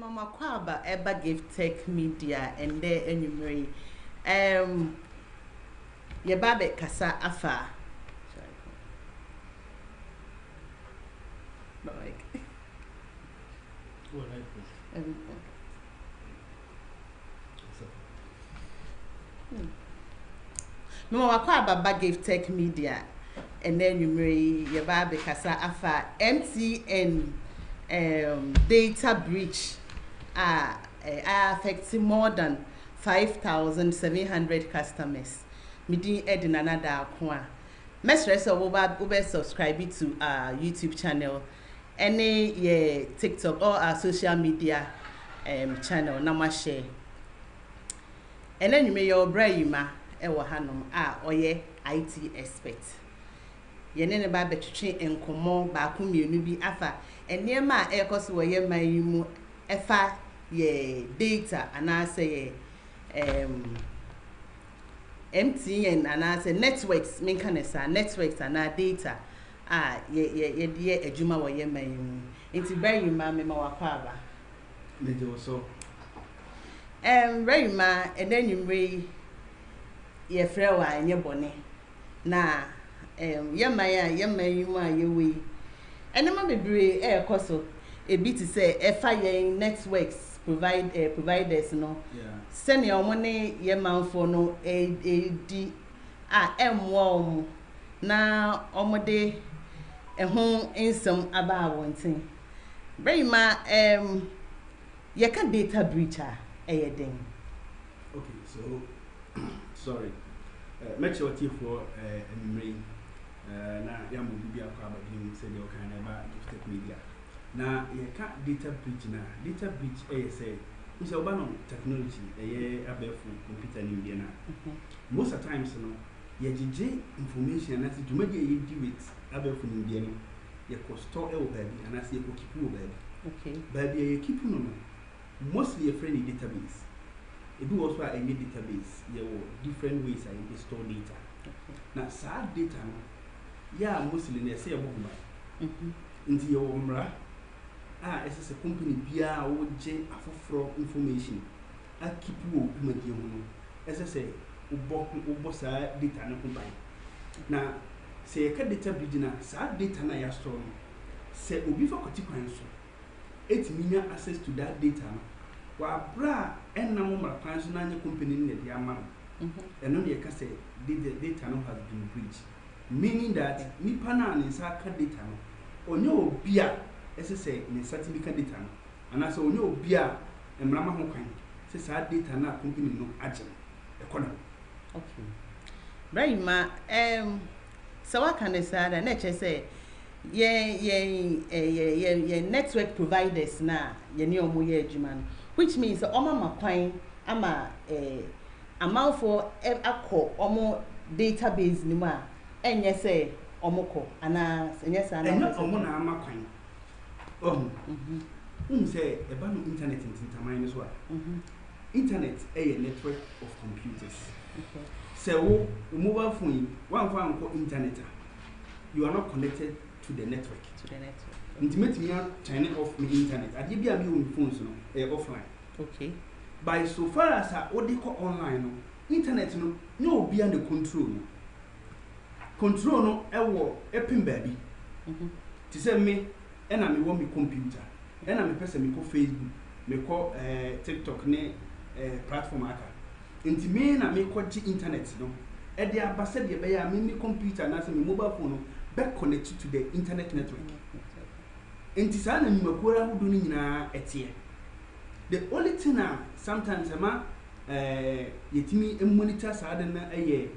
Mama Kwaba Eba Give Tech Media and there anyway. Your babe Kasa Afa. Like Mama Kwaba Give Tech Media and then you marry your babe Kasa Afa MTN data breach affecting more than 5,700 customers. Midi Edin another Darkoa. Mestres over subscribe to our YouTube channel, any TikTok or our social media channel. Nama share. And then you may your braima ewa hanum oye IT expert. Yenene ba betwetwe enkomo ba ko mienu bi afa enema ekoso wo ye mayimu efa ye data anase ye MTN anase networks menkanesa networks ana data ye de adwuma wo ye mayimu enti bayi ma me ma wakwa mejo so very ma enenwumre ye frɛ wa enye bone na yemayimu ayewe enema bebre ekoso ebi ti say efa yen networks providers no senior omone yemanfo no edi emwo na omode ehun nsem aba awonten brema ye ka data breach eyeden. Okay, so sorry make sure you for na yamu bibi akwa abadin say the kind about Tech Media na ye ka data breach say we say oba technology abefu computer ni na most of times no ye gije information na to make ye deal with abefu ni no ye ko store e baby and as ye ko keep o baby Okay, baby ye keep no mostly a friendly database. It do also a database there were different ways I store data. Now sad data yeah mostly they say about into your umra as a company bia or j afro information I keep you as I say ubo sa data na company now say ka data bridge sad data na ya store say obi for kotikwan so it mean access to that data wa bra enna mo mara plan so na nya company ne de ama eno ne ka say the data no has been breached, meaning that nipa na ne sa ka data no onye obi a ese say ne certificate data no ana so onye obi a emrama ho kwan say sa data na company no agye ekono. okay, right ma so what can I say that na che say ye network providers na ye ne omo ye adwuma no, which means omo makwan ama amount for akọ omo database ni ma enye say omo ko ana enye say na omo na amakwan say eba no internet ntintaman ni so a internet a network of computers. okay, so mobile phone one phone internet you are not connected to the network. Intimate me turn off my internet. I give you on phones no offline. Okay. By so far as I online no internet no be under control no. Control no ewo epin baby. To say me and I me want me computer. And I me person me ko Facebook, me ko TikTok ne platform aka. Inti me na me ko internet no. E dey abase dey be ya me computer na say me mobile phone no back connected to the internet network. Intisana nimakura hudu ni nyina etie. The only thing sometimes ama yetimi monitor sa na the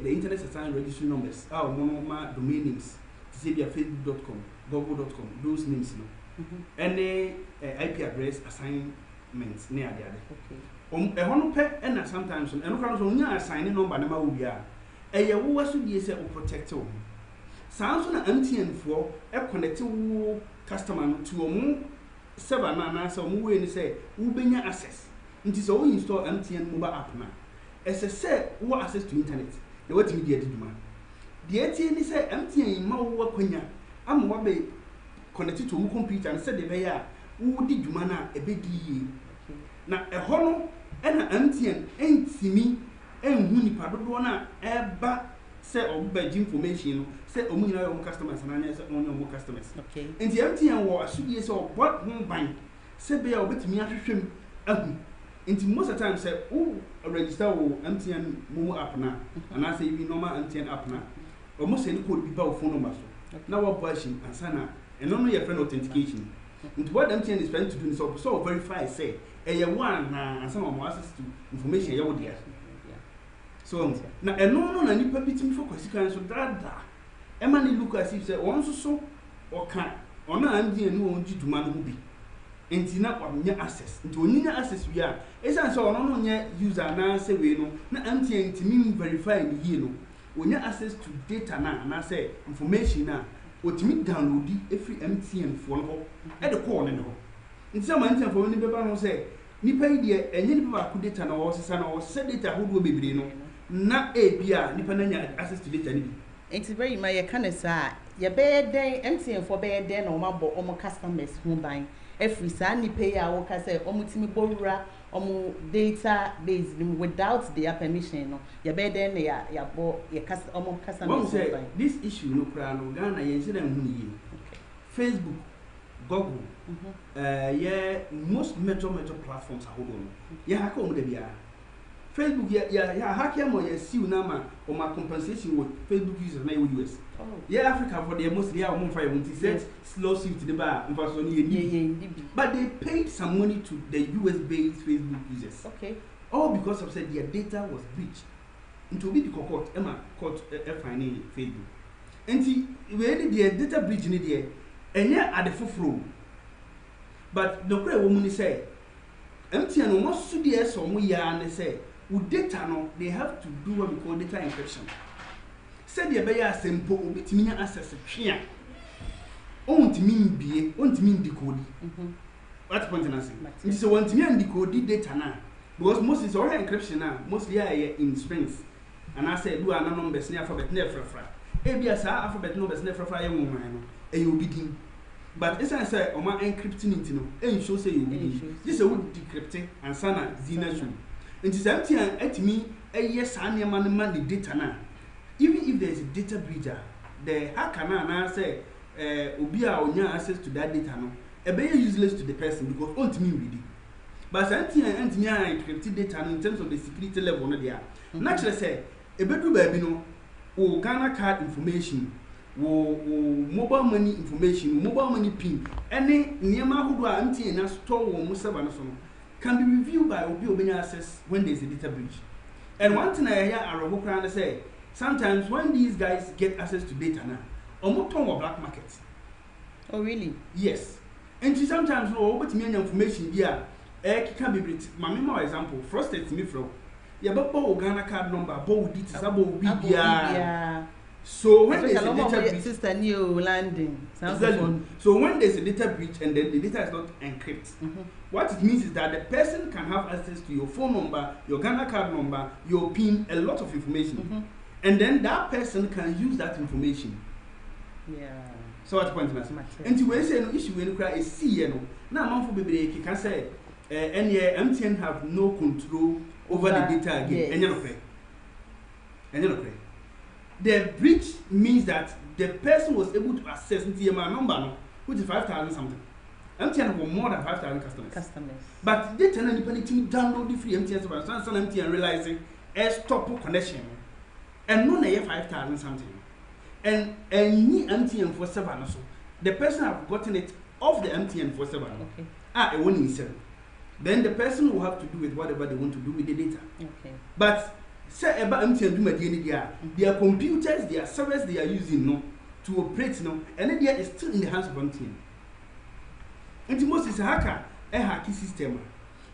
internet assign registry numbers monoma domain names to say facebook.com, google.com, those names no. Any IP address assignments near the other. Okay. Hono pe na sometimes and no so nya assign number na ma wo bia. Wo waso die say o protect wo. Sounds na MTN for a connect to customer to omu server na so omu we ni say wo benya access. Nti so we install MTN mobile app na. Say wo access to internet. The what media diduma. The ATN ni say MTN ma wo kwanya am wo be connect to omu computer and say the be ya wo di dwuma na ebedi yie na ɛhɔ no ɛna MTN entimi enhu nipa dodo na ɛba sɛ ɔba gi information no sɛ ɔmo nyina yɛ ɔmo customers na anya sɛ ɔmo customers nti MTN wɔ asudie sɛ ɔbɔ ho ban sɛ be a obetimi ahwehwem ahu nti most of the time say who register wo MTN Momo app na and I say even normal MTN app na almost any code be by phone number so now what version and sana and only your friend authentication into what MTN is trying to do is so verify say one and some more access to information you would so now and no na nipa bitimi focus kan so dada e ma ni look as if say one so or can or na MTN no on jiduma no bi enti na onya access enti oninya access wi a esan so ono no nya user na say we no na MTN ntimi verify ni yie no onya access to data na say information na otimi download every MTN fo no e de call ne no enti say MTN fo ni beba no say nipa yi de enye ni ba ku data na wo sesa na wo se data hodo bebre no na e bia nipa na nya access to data ni bi enti very ma ye kan sa ye be den MTN fo be den na o ma bo o mo customers hu ban every sani pay our say omutimi borura omu database without their permission no ya be then ya bo ya customer say this issue no kra no Ghana yen say dem hu ni Facebook Google yeah most major platforms are hold on ya haka omu da bia Facebook ya haka mo ya siu na ma o ma compensation with Facebook users na US yeah Africa for the most they are on fire when said slow shift the bar but they paid some money to the US based Facebook users all because of said their data was breached into be the court court fine Facebook and we the data breach in there and yeah at the full but the great woman say MTN almost to the so we are say with data no they have to do what we call data encryption said the bear simple obitimi access twa ontimi bie ontimi decode what point na say it is ontimi decode data na because most is all encryption na mostly are in strings and I say do an numbers near alphabet near frafra e bia sa alphabet numbers near frafra ye won man no e you begin but it's say o ma encrypting it no e show say you begin this would decrypting and sana zina show it is MTN atimi e yes an man man the data na even if there is a data breach, the hacker now say obi a onya access to that data no e be useless to the person because ultimately read. But MTN encrypted data no in terms of the security level no there. Naturally say e be do baby no o Ghana card information, wo mobile money information, mobile money pin, any niema hodo a MTN na store wo mo server no so no can be reviewed by obi obenya access when there is a data breach. And one thing I hear Arabo Kran say sometimes when these guys get access to data now, almost on black market. Oh really? Yes. And sometimes no, but me information here. Can be brit. My example, frosted me from. Yeah, but Ghana card number, bo dit sabo bibia. So when there's a data breach, sister new landing. Exactly. So when there's a data breach and then the data is not encrypted, what it means is that the person can have access to your phone number, your Ghana card number, your PIN, a lot of information. And then that person can use that information. Yeah. So what point is and to say no issue when cry is see no. Now man for baby can say and MTN have no control over the data again. And you know the breach means that the person was able to access my number which is 5,000 something. MTN have more than 5,000 customers. But they tell anybody to download the free MTN service. Some MTN realizing a stop connection. And no na 5,000 something. And any MTN for 7 so. The person have gotten it off the MTN for 7. Okay. It won't sell. Then the person will have to do with whatever they want to do with the data. Okay. But say about MTN do my DNA their computers, their servers they are using no to operate no, and then is still in the hands of MTN. And most is a hacker, a hacking system.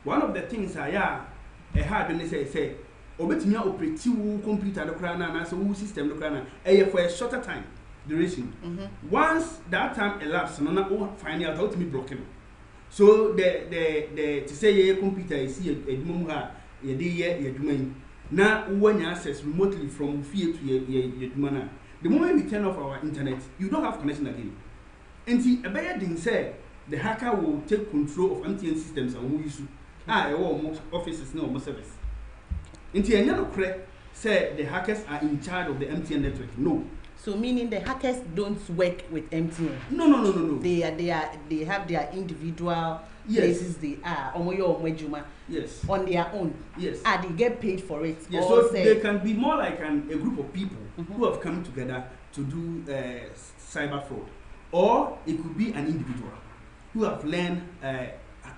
One of the things I had when they say obetimi operate wo computer no kra na so wo system no kra na for a shorter time duration. Once that time elapsed no na find out how to be blocking. So the to say your computer is here edumum ha ye dey ye aduma na wo nya access remotely from fie to your aduma na the moment we turn off our internet you don't have connection again. Enti ebeye din say the hacker will take control of MTN systems and who use almost offices no service. Until no correct say the hackers are in charge of the MTN network. No. So meaning the hackers don't work with MTN. No. They have their individual places they are yes. on their own. Yes. And they get paid for it. Yes. So they can be more like a group of people who have come together to do cyber fraud, or it could be an individual who have learned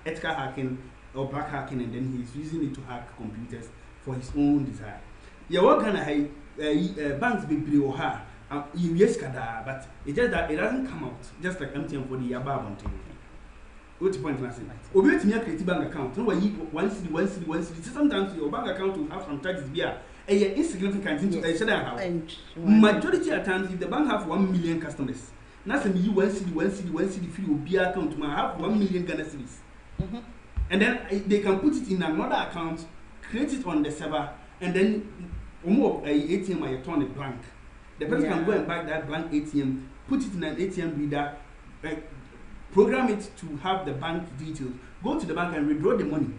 ethical hacking or black hacking, and then he's using it to hack computers for his own desire. Yeah, what kind of banks be below her? Yes, but it's just that it doesn't come out just like MTN for the above on TV. What's the point? I say, we have to create a bank account. No, one city. Sometimes your bank account will have some charges here. And yet, insignificant into a certain house. Majority of times, if the bank have 1 million customers, nothing you one city free will be account to have 1 million Ghana cedis. And then they can put it in another account, create it on the server, and then more ATM or turn it blank. The person can go and buy that blank ATM, put it in an ATM reader, program it to have the bank details, go to the bank and withdraw the money.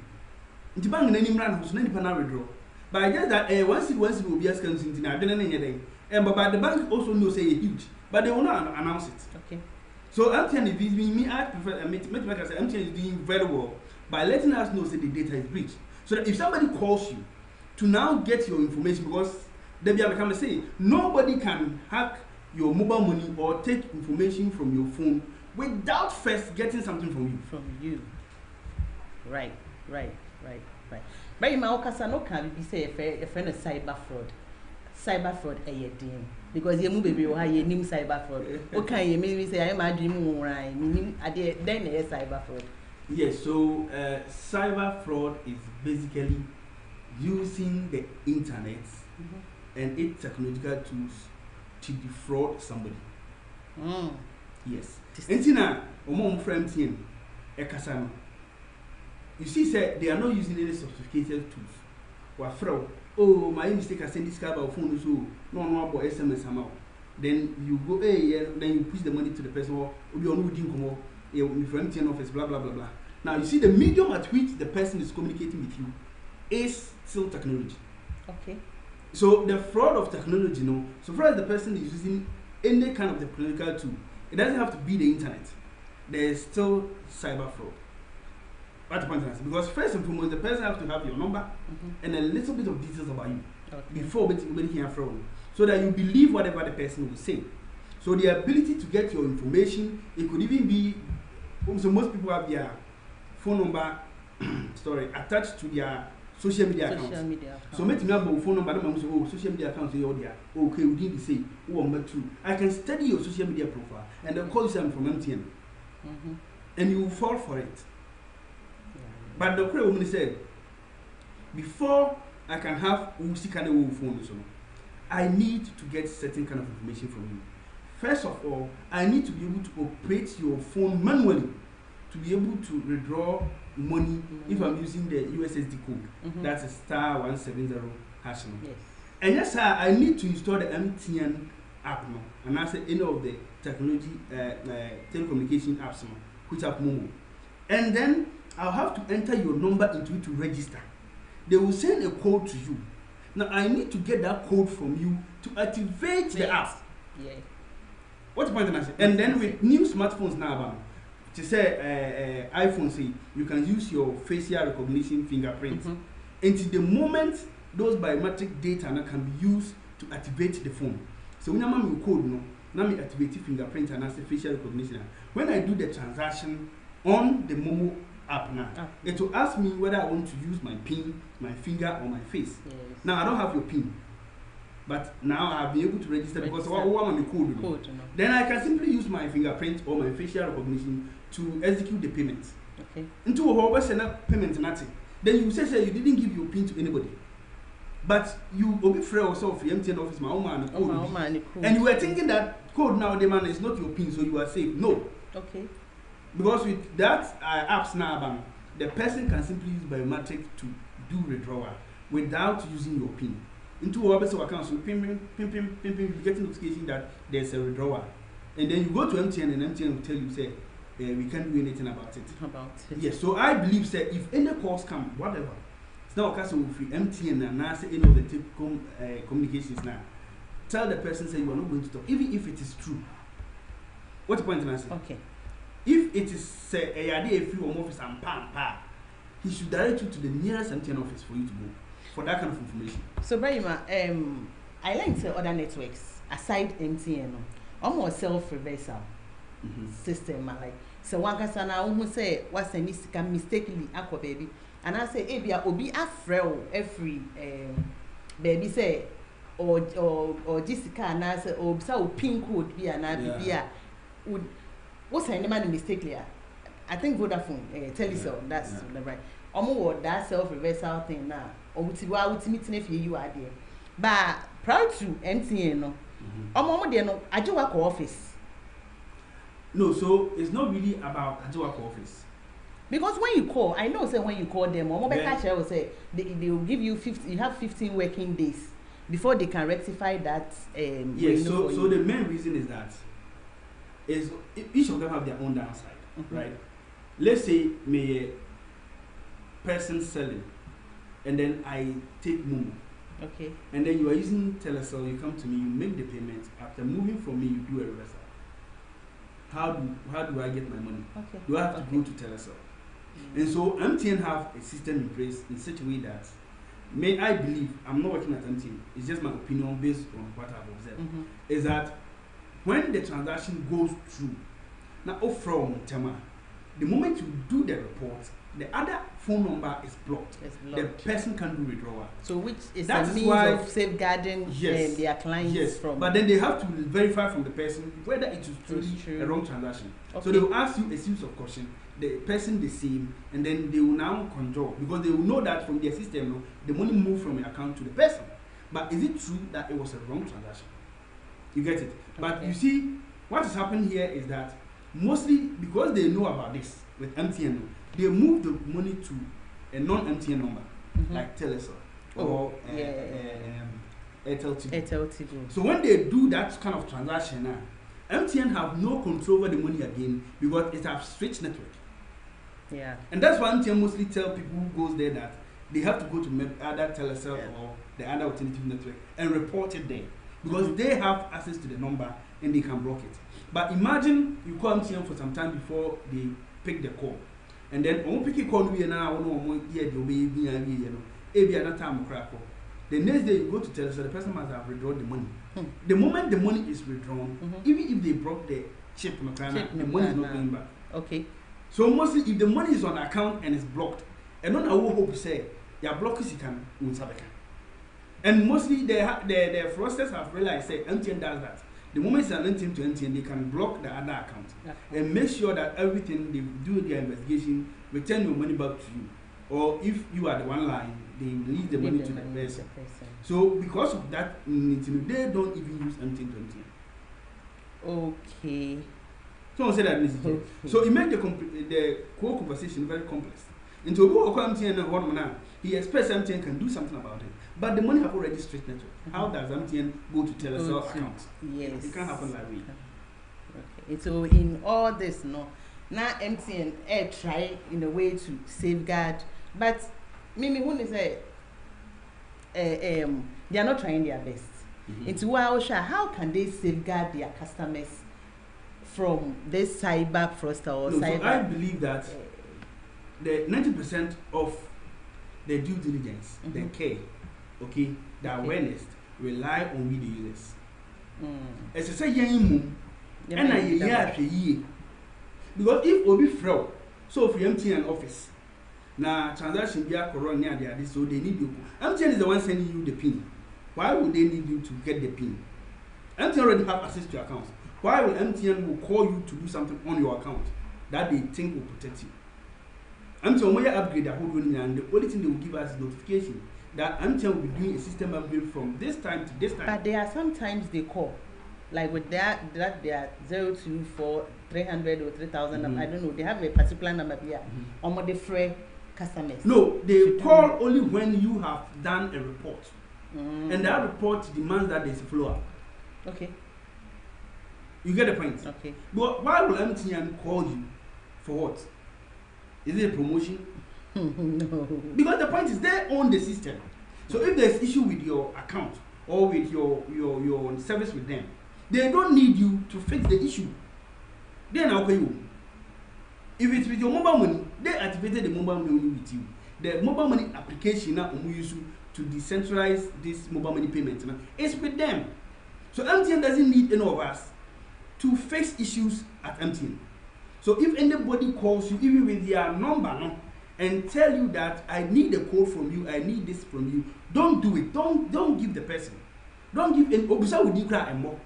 The bank in run who's not withdraw. But I guess that once it will be as consistent, I don't know. But the bank also knows say huge, but they will not announce it. Okay. So MTN is me. I prefer MTN is doing very well by letting us know that the data is breached. So that if somebody calls you to now get your information, because they become say nobody can hack your mobile money or take information from your phone without first getting something from you. Right. But in my okasa no can be say a friend of cyber fraud because you move baby or you name cyber fraud. Okay, you maybe say I am a dream right then a cyber fraud. Yes, so cyber fraud is basically using the internet and its technological tools to defraud somebody. Yes. Entina omo from MTN ekasa. You see, sir, they are not using any sophisticated tools. Oh, my mistake, I send this card by phone, so no about SMS amount. Then you go, then you push the money to the person, or you on from MTN office, blah blah blah blah. Now you see the medium at which the person is communicating with you is still technology. Okay. So the fraud of technology, so far as the person is using any kind of technological tool, it doesn't have to be the internet. There is still cyber fraud. What point is because first and foremost, the person has to have your number and a little bit of details about you before making a fraud, so that you believe whatever the person will say. So the ability to get your information, it could even be, so most people have their phone number attached to their social media accounts. So make me have a phone number, social media accounts, okay, we didn't say, true. I can study your social media profile and they'll call you something from MTN. And you will fall for it. But the Korean woman said, before I can have phone, I need to get certain kind of information from you. First of all, I need to be able to operate your phone manually to be able to withdraw money if I'm using the USSD code. That's a star 170 hash. Yes. And yes, sir, I need to install the MTN app now, and I say any of the technology telecommunication apps now, which are Momo. And then I'll have to enter your number into it to register. They will send a code to you. Now I need to get that code from you to activate the app. Yeah. What's the point I say? And then with new smartphones now, to say iPhone, say you can use your facial recognition fingerprint. Until the moment those biometric data now can be used to activate the phone. So when I'm code, now me activate fingerprint and I say facial recognition. When I do the transaction on the Momo app now, it will ask me whether I want to use my PIN, my finger, or my face. Yes. Now I don't have your PIN, but now I'll be able to register because what am I code? Then I can simply use my fingerprint or my facial recognition to execute the payment. Okay. Into a whole send up payment nothing. Then you say you didn't give your PIN to anybody, but you will be free also of the MTN office, my own man code. And you were thinking that code now the man is not your PIN, so you are safe. No. Okay. Because with that apps now, the person can simply use biometric to do withdrawal without using your PIN. Into our account, so ping, you get notification that there's a withdrawal. And then you go to MTN and MTN will tell you, say, we can't do anything about it. Yes, so I believe that if any calls come, whatever, it's not a case of MTN and now say any of the communications now. Tell the person say you are not going to talk, even if it is true. What's the point in answer? Okay. If it is say a idea if you home office and he should direct you to the nearest MTN office for you to go for that kind of information. So Brahima, I like to other networks aside MTN, almost self-reversal system, like so one person now who say what's a mistakenly aqua baby, and I say Abia obi afraid every baby say or Jessica and I say or so pink would be an idea would what's any man mistakenly. I think Vodafone Telecom, that's the right. Almost that self-reversal thing now. Or would meet if you are there. But proud to MTN no. Almost there no Agya office. No, so it's not really about Agya office. Because when you call, I know say when you call them, or mobile will say they will give you 50. You have 15 working days before they can rectify that. Yes. So the main reason is that each of them have their own downside, right? Let's say me person selling, and then I take Momo. Okay. And then you are using Telecel, you come to me, you make the payment. After moving from me, you do a reversal. How do I get my money? Okay. Do I have to go to Telecel? And so MTN have a system in place in such a way that I believe, I'm not working at MTN, it's just my opinion based on what I've observed, is that when the transaction goes through, now from Tema, the moment you do the report, the other phone number is blocked. The person can do withdrawal. So which is a means of safeguarding their clients from. But then they have to verify from the person whether it is truly a wrong transaction. Okay. So they will ask you a series of questions. The person the same, and then they will now control because they will know that from their system, the money moved from your account to the person. But is it true that it was a wrong transaction? You get it? But you see, what has happened here is that mostly because they know about this with MTN, they move the money to a non-MTN number like Telecom or Airtel TV. So when they do that kind of transaction now, MTN have no control over the money again because it has switched network. Yeah. And that's why MTN mostly tell people who goes there that they have to go to other Telecom or the other alternative network and report it there because they have access to the number and they can block it. But imagine you call MTN for some time before they pick the call. And then when we pick a call, we now the next day you go to Telecom, the person must have withdrawn the money. The moment the money is withdrawn, even if they broke the chip, the money is not going back. Okay. So mostly if the money is on account and it's blocked, and don't know hope say your blockers you can and mostly the fraudsters have realized say MTN does that. The moment it's an MTN to MTN, they can block the other account and make sure that everything they do their investigation, return your money back to you. Or if you are the one line, they release the money to the person. So because of that, they don't even use MTN to MTN. Okay. Someone said that so it makes the whole conversation very complex. Into who MTN and one man, he expects MTN can do something about it. But the money have already straight network. How does MTN go to Telecom account? Yes. It can't happen that way. Okay. So in all this, now MTN try in a way to safeguard, but Mimi when they say they are not trying their best. Into how can they safeguard their customers from this cyber fraudster or cyber? So I believe that the 90% of the due diligence, the care, the awareness rely on we the users. As I say, and I because if Obi fraud, so for MTN office, now transaction be a corona near there, so they need you. MTN is the one sending you the PIN. Why would they need you to get the PIN? MTN already have access to your accounts. Why will MTN will call you to do something on your account that they think will protect you? MTN will upgrade the whole running, and the only thing they will give us is notification that MTN will be doing a system upgrade from this time to this time. But there are sometimes they call, like with that they are 024 300 or 3000. I don't know. They have a particular number here. On the free customers. No, they call only when you have done a report, and that report demands that there is a follow up. Okay. You get the point. Okay. But why will MTN call you For what? Is it a promotion? No. Because the point is they own the system. So if there's issue with your account or with your service with them, they don't need you to fix the issue. Then I'll pay you. If it's with your mobile money, they activated the mobile money with you. The mobile money application now we use to decentralize this mobile money payment now is with them. So MTN doesn't need any of us to fix issues at MTN. So if anybody calls you, even with their number, no, and tell you that I need a code from you, I need this from you, don't do it. Don't give the person. Don't give any obisa with you and more.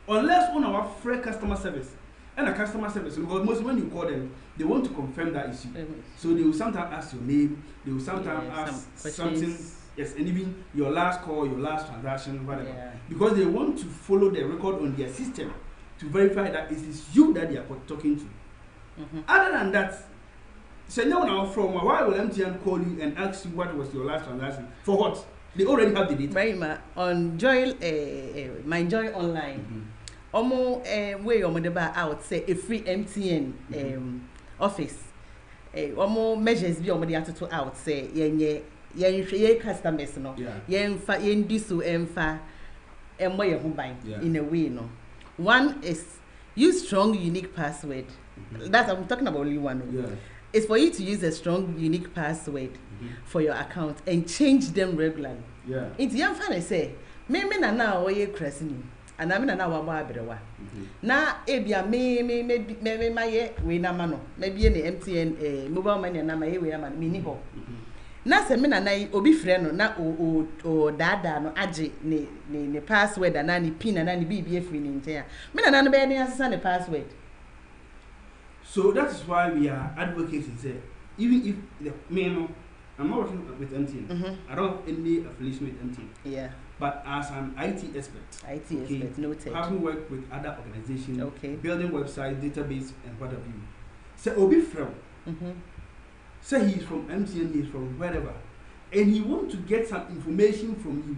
Unless on our free customer service and a customer service, because most when you call them, they want to confirm that issue. So they will sometimes ask your name, they will sometimes ask something, yes, and even your last call, your last transaction, whatever. Yeah. Because they want to follow the record on their system to verify that it is you that they are talking to. Other than that, so now from why will MTN call you and ask you what was your last transaction? For what? They already have the data. Right, on Joy, my Joy Online. Way out say a free MTN office. Measures be out say ye customers no. Yen do so in a way no. One is use strong unique password. That's I'm talking about only one. Yeah. It's for you to use a strong unique password for your account and change them regularly. Yeah. It's young fan say, me na oye cressing. And I'm na wa abrewa. Na ebia me maye we na mano. Maybe any MTN mobile money na maye we na me ni ho. Na se me na obi frɛ no na o dada no Agyei ne password na ni pin na ni bibi efiri ni ntia. Me na no be ni asesa ne password. So that is why we are advocating say even if I'm not working with MTN. I don't have any affiliation with MTN. Yeah. But as an IT expert, noted. Having worked with other organizations, building website, database, and what have you. So Obi Frem, say he's from MTN, he's from wherever, and he wants to get some information from you.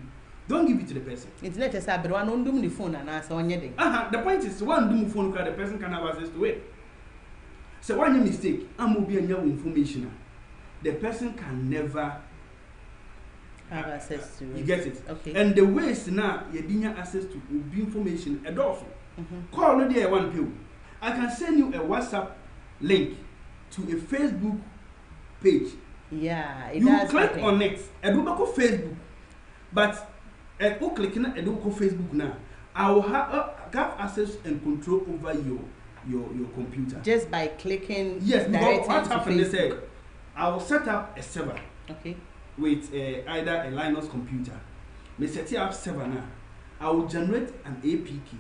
Don't give it to the person. It's not a but one don't do the phone and answer on your day. The point is one do phone call the person can have access to it. So one mistake, I'm will be a new information. The person can never have access to it. You get it? Okay. And the ways now you didn't access to information and also call already a one pill. I can send you a WhatsApp link to a Facebook page. Yeah, you click on it. And do go Facebook, but and go click on and do go Facebook now. I will have access and control over your computer just by clicking. Yes, because what happened is I will set up a server. Okay. With either a Linux computer. Me set up server now. I will generate an APK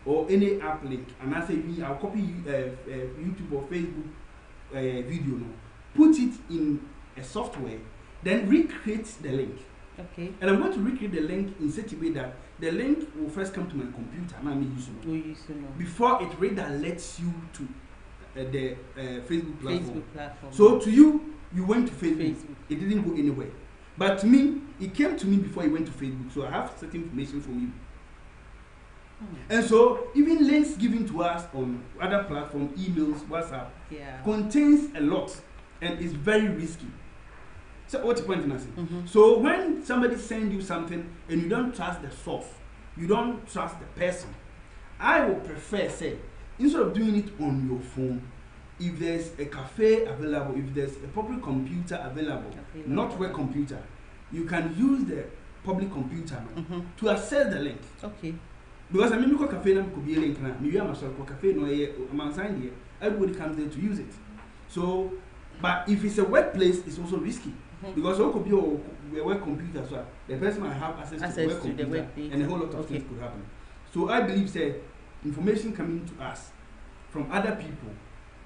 or any app link, and I say I'll copy YouTube or Facebook video now, put it in a software, then recreate the link. Okay. And I'm going to recreate the link in such a way that the link will first come to my computer. Now me use it before it redirects you to the Facebook platform. So to you went to Facebook. It didn't go anywhere. But to me, it came to me before it went to Facebook. So I have certain information from you. And so even links given to us on other platforms, emails, WhatsApp, contains a lot and is very risky. So what's the point in us? So when somebody sends you something and you don't trust the source, you don't trust the person, I would prefer say instead of doing it on your phone, if there's a cafe available, if there's a public computer available, not work computer, you can use the public computer to access the link. Okay. Because I mean, because cafe could be a link now. Maybe I'm a sort of cafe, no, I'm signed here. Everybody comes there to use it. So, but if it's a workplace, it's also risky. Because it could be a work computer as well. The person might have access to the work computer, and a whole lot of things could happen. So I believe that information coming to us from other people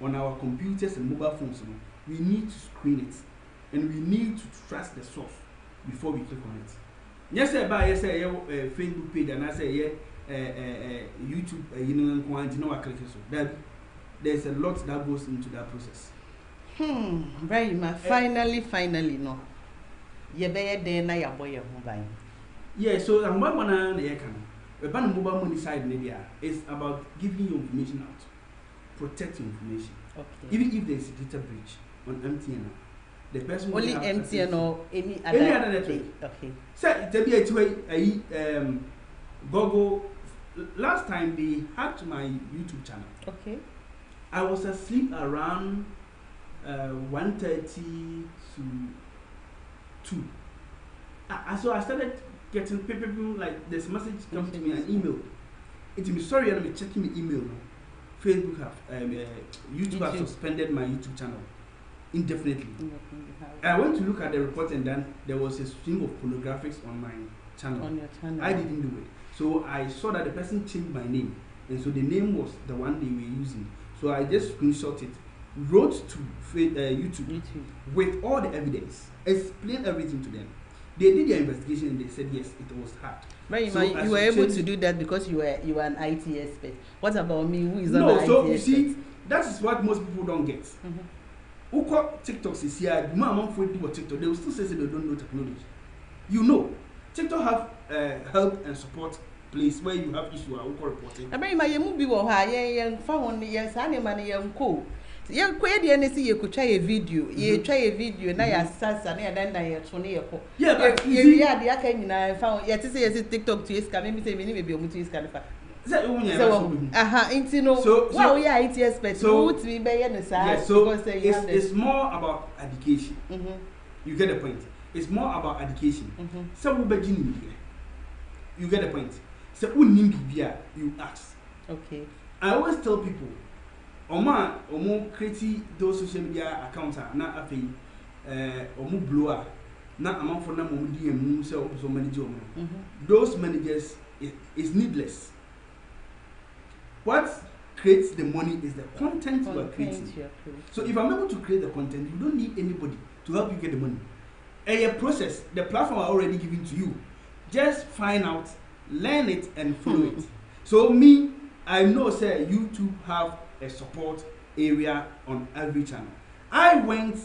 on our computers and mobile phones, we need to screen it, and we need to trust the source before we click on it. Yes, yes, Facebook page, and I say YouTube, I click so that there's a lot that goes into that process. Very much. Finally, no. You better there na your boy mobile. Yeah, so I'm one the mobile money side media is about giving you information out. protect information. Okay. Even if there is a data breach on MTN, the person only will have MTN or any other network. Okay. So it's a Google. Last time they hacked my YouTube channel. Okay. I was asleep around 1:30 to 2. So I started getting people like this message come to me, an email. It's me sorry, I'm checking the email now. Facebook have YouTube has suspended my YouTube channel indefinitely. I went to look at the report and then there was a stream of pornographics on my channel. On your channel. I didn't do it. So I saw that the person changed my name. And so the name was the one they were using. So I just screenshot it, wrote to YouTube with all the evidence, explained everything to them. They did their investigation and they said yes, it was hacked. But so you were able to do that because you were an IT expert. What about me, who is not an IT expert? No, so you see, that is what most people don't get. Who call TikTok is here, among people TikTok, they will still say they don't know technology. You know, TikTok have help and support place where you have issue or reporting. I mean, my movie will have found yes, money young cool. You quite the NC, you could try a video, you try a video, and I assess and then I actually. Yeah, but you had the Agyei I found yet to say TikTok to his coming, maybe a mutual scanifer. So, well, we are IT experts, so to be by any side. So it's more about education. You get the point. It's more about education. So you get the point. So you ask. Okay. I always tell people, Omo create those social media accounts na afi omo blower na amount for na mo DM say so manage omo. Those managers is needless. What creates the money is the content you are creating. So if I'm able to create the content, you don't need anybody to help you get the money. A process, the platform are already given to you. Just find out, learn it, and follow it. So me, I know say YouTube have a support area on every channel. I went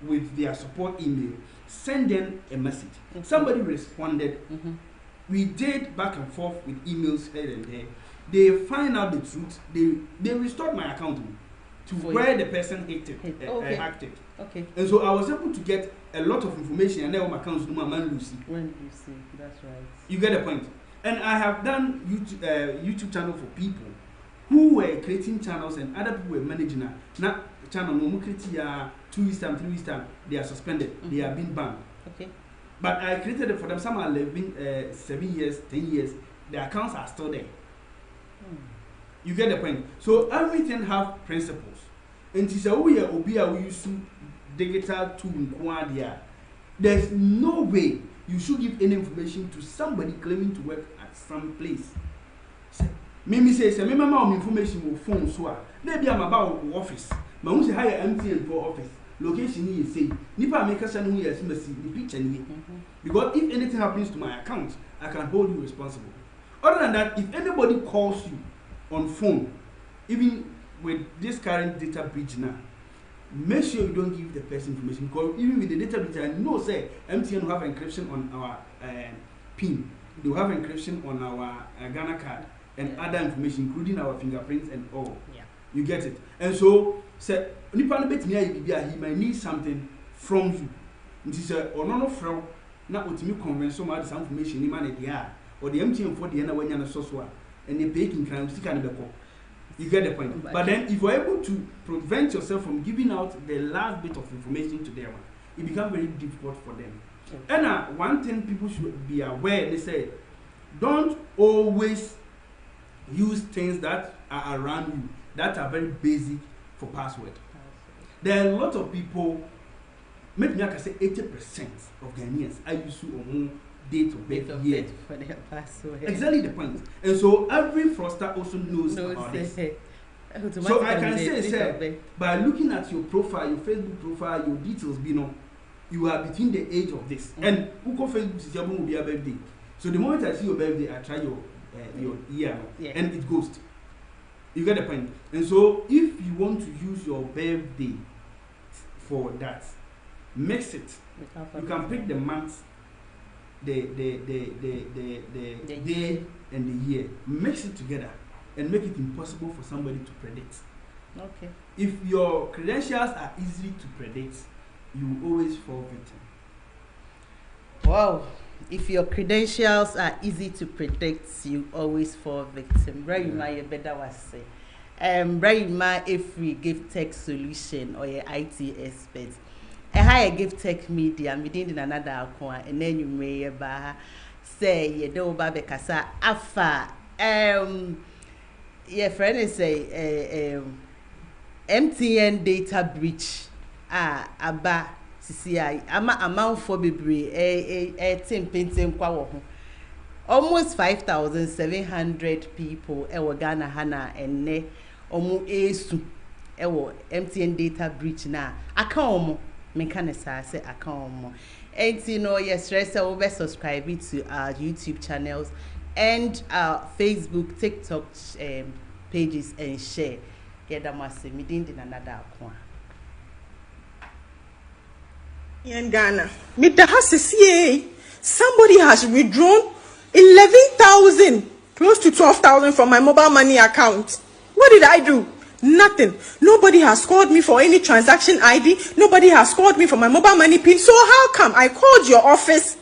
with their support email, send them a message. Somebody responded. We did back and forth with emails here and there. They find out the truth. They restored my account to where the person hacked it. Okay. And so I was able to get a lot of information and then my accounts no man Lucy. When you see, that's right. You get the point. And I have done YouTube channel for people who were creating channels and other people were managing a now channel no create 2 weeks time, 3 weeks time, they are suspended, they are being banned. Okay. But I created it for them. Some are living 7 years, 10 years. The accounts are still there. You get the point. So everything have principles. And it's a way we use digital tool. There's no way you should give any information to somebody claiming to work at some place. Mimi says, I remember my information will phone so maybe I'm about office. But once you hire MTN for office, location is say, Nipa make us who is messy, the picture. Because if anything happens to my account, I can hold you responsible. Other than that, if anybody calls you on phone, even with this current data breach now, make sure you don't give the person information. Because even with the data breach, I know say MTN will have encryption on our PIN. They will have encryption on our Ghana card and other information, including our fingerprints and all. Yeah. You get it? And so, say, he might need something from you. It is a or no from now ultimate convince some other information in money or the MTN for the end when you're so and they pay in crime, you get the point. But then if you're able to prevent yourself from giving out the last bit of information to them, it becomes very difficult for them. Okay. And one thing people should be aware, they say, don't always use things that are around you that are very basic for password. There are a lot of people, maybe I can say 80% of Ghanaians are used to date of birth year for their password. Exactly the point. And so every fraudster also knows about this. So I can say, by looking at your profile, your Facebook profile, your details, you are between the age of this. And who call Facebook is your will be a birthday. So the moment I see your birthday, I try your year, and it goes. You get the point. And so if you want to use your birthday for that, mix it. You can pick the month, the day and the year. Mix it together and make it impossible for somebody to predict. Okay. If your credentials are easy to predict, you will always fall victim. Wow. If your credentials are easy to predict, you always fall victim. Right, you might better was say. Right, if we give tech solution or your IT expert, a higher give tech media, meeting in another account, and then you may say you don't babe kasa afa. Your friend is say MTN data breach. Aba. CCI, amount for bebre painting kwa almost 5,700 people ewo Ghana hana enne omu esu ewo MTN data breach na aka omo menka ne say aka omo enti no yes stress we be subscribe to our YouTube channels and our Facebook, TikTok pages and share get them as meeting in another account. In Ghana, with the HCCA, somebody has withdrawn 11,000, close to 12,000 from my mobile money account. What did I do? Nothing. Nobody has called me for any transaction ID. Nobody has called me for my mobile money PIN. So how come I called your office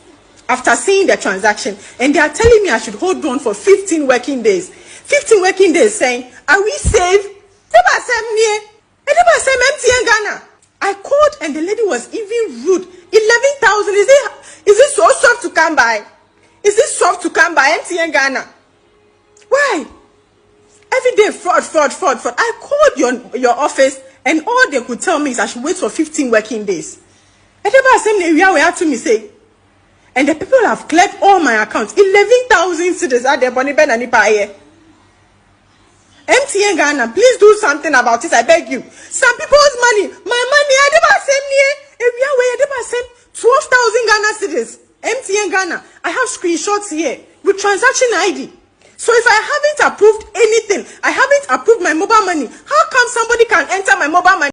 after seeing the transaction and they are telling me I should hold on for 15 working days? 15 working days saying, are we safe? MTN Ghana. I called and the lady was even rude. 11,000, is it so soft to come by? Is it soft to come by MTN Ghana? Why? Every day fraud. I called your office and all they could tell me is I should wait for 15 working days. And the people have cleared all my accounts. 11,000 citizens are there. MTN Ghana, please do something about it. I beg you. Some people's money, my money, I never send me. If you are I never send 12,000 Ghana cedis. MTN Ghana, I have screenshots here with transaction ID. So if I haven't approved anything, I haven't approved my mobile money, how come somebody can enter my mobile money?